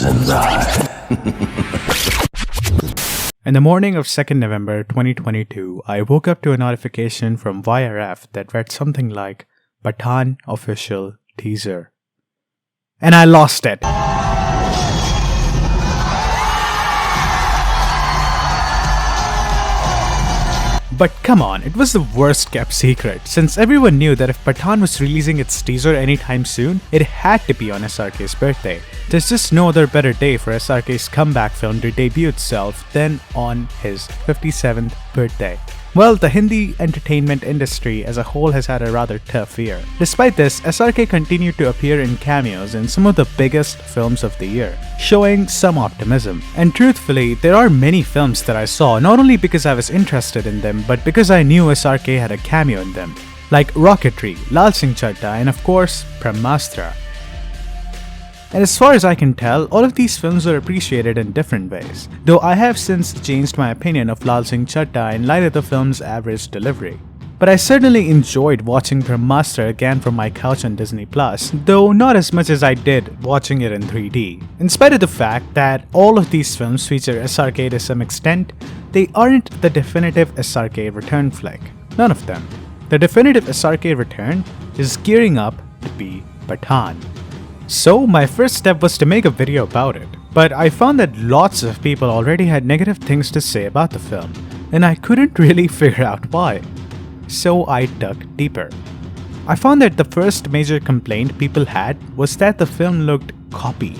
In the morning of 2nd November 2022, I woke up to a notification from YRF that read something like Pathaan official teaser. And I lost it. But come on, it was the worst kept secret, since everyone knew that if Pathaan was releasing its teaser anytime soon, it had to be on SRK's birthday. There's just no other better day for SRK's comeback film to debut itself than on his 57th birthday. Well, the Hindi entertainment industry as a whole has had a rather tough year. Despite this, SRK continued to appear in cameos in some of the biggest films of the year, showing some optimism. And truthfully, there are many films that I saw not only because I was interested in them, but because I knew SRK had a cameo in them, like Rocketry, Laal Singh Chaddha, and of course, Brahmāstra. And as far as I can tell, all of these films were appreciated in different ways, though I have since changed my opinion of Laal Singh Chaddha in light of the film's average delivery. But I certainly enjoyed watching Brahmāstra again from my couch on Disney+, though not as much as I did watching it in 3D. In spite of the fact that all of these films feature SRK to some extent, they aren't the definitive SRK return flick. None of them. The definitive SRK return is gearing up to be Pathaan. So my first step was to make a video about it, but I found that lots of people already had negative things to say about the film, and I couldn't really figure out why. So I dug deeper. I found that the first major complaint people had was that the film looked copied,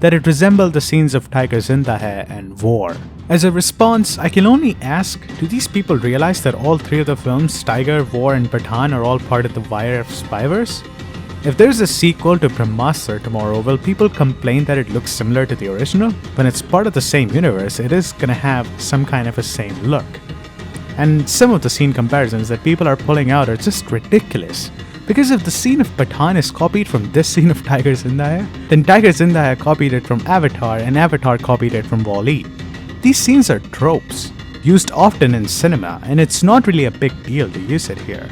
that it resembled the scenes of Tiger Zinda Hai and War. As a response, I can only ask, do these people realize that all three of the films, Tiger, War and Pathaan, are all part of the YRF spyverse? If there's a sequel to Brahmāstra tomorrow, will people complain that it looks similar to the original? When it's part of the same universe, it is gonna have some kind of a same look. And some of the scene comparisons that people are pulling out are just ridiculous. Because if the scene of Pathaan is copied from this scene of Tiger Zinda Hai, then Tiger Zinda Hai copied it from Avatar and Avatar copied it from Wall-E. These scenes are tropes, used often in cinema, and it's not really a big deal to use it here.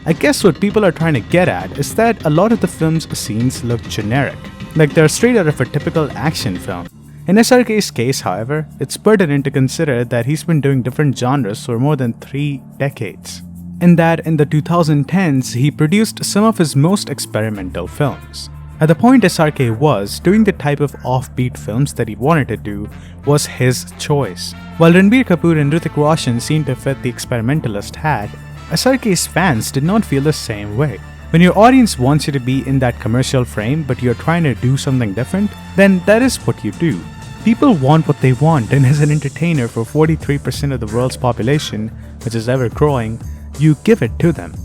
I guess what people are trying to get at is that a lot of the film's scenes look generic, like they're straight out of a typical action film. In SRK's case, however, it's pertinent to consider that he's been doing different genres for more than 3 decades, and that in the 2010s he produced some of his most experimental films. At the point SRK was, doing the type of offbeat films that he wanted to do was his choice. While Ranbir Kapoor and Hrithik Roshan seemed to fit the experimentalist hat, SRK's fans did not feel the same way. When your audience wants you to be in that commercial frame but you're trying to do something different, then that is what you do. People want what they want, and as an entertainer for 43% of the world's population, which is ever growing, you give it to them.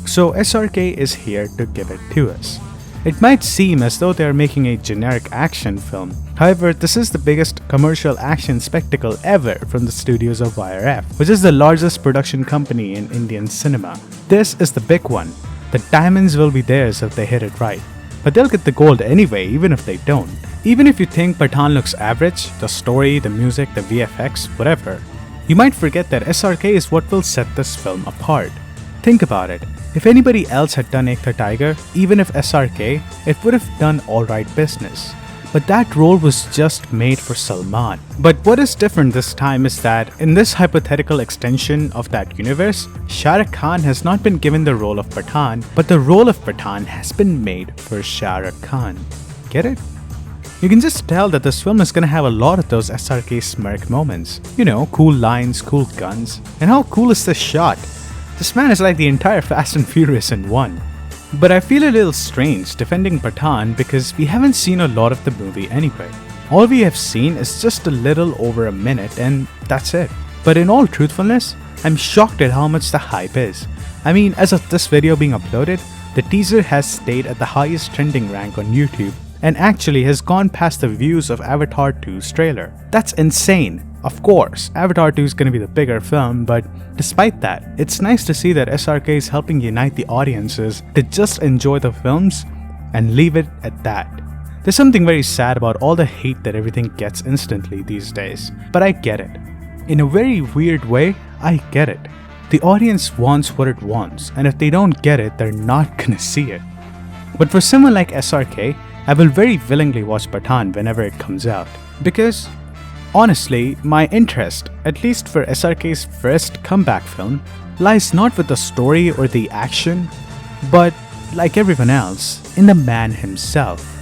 So SRK is here to give it to us. It might seem as though they are making a generic action film. However, this is the biggest commercial action spectacle ever from the studios of YRF, which is the largest production company in Indian cinema. This is the big one. The diamonds will be theirs if they hit it right. But they'll get the gold anyway, even if they don't. Even if you think Pathaan looks average, the story, the music, the VFX, whatever, you might forget that SRK is what will set this film apart. Think about it. If anybody else had done Ek Tha Tiger, even if SRK, it would have done alright business. But that role was just made for Salman. But what is different this time is that in this hypothetical extension of that universe, Shah Rukh Khan has not been given the role of Pathaan, but the role of Pathaan has been made for Shah Rukh Khan. Get it? You can just tell that this film is gonna have a lot of those SRK smirk moments. You know, cool lines, cool guns. And how cool is this shot? This man is like the entire Fast and Furious in one. But I feel a little strange defending Pathaan because we haven't seen a lot of the movie anyway. All we have seen is just a little over a minute and that's it. But in all truthfulness, I'm shocked at how much the hype is. I mean, as of this video being uploaded, the teaser has stayed at the highest trending rank on YouTube and actually has gone past the views of Avatar 2's trailer. That's insane. Of course, Avatar 2 is going to be the bigger film, but despite that, it's nice to see that SRK is helping unite the audiences to just enjoy the films and leave it at that. There's something very sad about all the hate that everything gets instantly these days, but I get it. In a very weird way, I get it. The audience wants what it wants, and if they don't get it, they're not gonna see it. But for someone like SRK, I will very willingly watch Pathaan whenever it comes out. Because, honestly, my interest, at least for SRK's first comeback film, lies not with the story or the action, but, like everyone else, in the man himself.